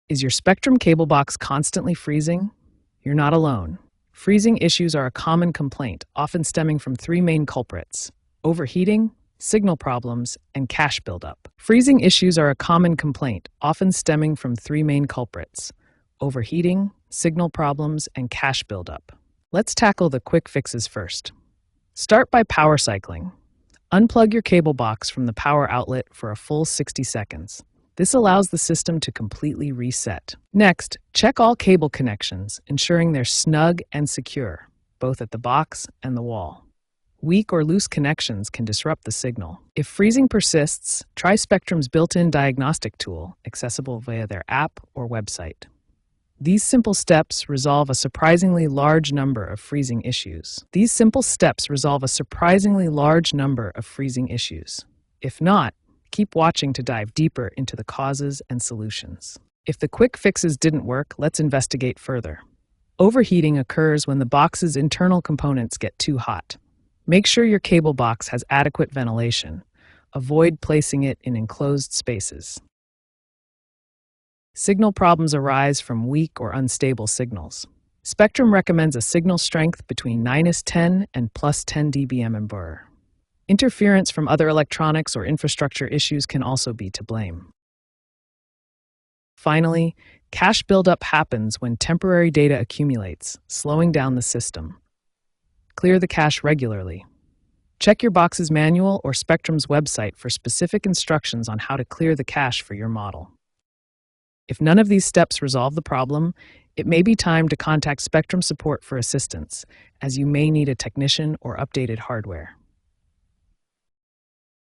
Is your Spectrum cable box constantly freezing? You're not alone. Freezing issues are a common complaint, often stemming from three main culprits: overheating, signal problems, and cache buildup. Freezing issues are a common complaint, often stemming from three main culprits: overheating, signal problems, and cache buildup. Let's tackle the quick fixes first. Start by power cycling. Unplug your cable box from the power outlet for a full 60 seconds. This allows the system to completely reset. Next, check all cable connections, ensuring they're snug and secure, both at the box and the wall. Weak or loose connections can disrupt the signal. If freezing persists, try Spectrum's built-in diagnostic tool, accessible via their app or website. These simple steps resolve a surprisingly large number of freezing issues. If not, keep watching to dive deeper into the causes and solutions. If the quick fixes didn't work, let's investigate further. Overheating occurs when the box's internal components get too hot. Make sure your cable box has adequate ventilation. Avoid placing it in enclosed spaces. Signal problems arise from weak or unstable signals. Spectrum recommends a signal strength between -10 and +10 dBm/. Interference from other electronics or infrastructure issues can also be to blame. Finally, cache buildup happens when temporary data accumulates, slowing down the system. Clear the cache regularly. Check your box's manual or Spectrum's website for specific instructions on how to clear the cache for your model. If none of these steps resolve the problem, it may be time to contact Spectrum support for assistance, as you may need a technician or updated hardware.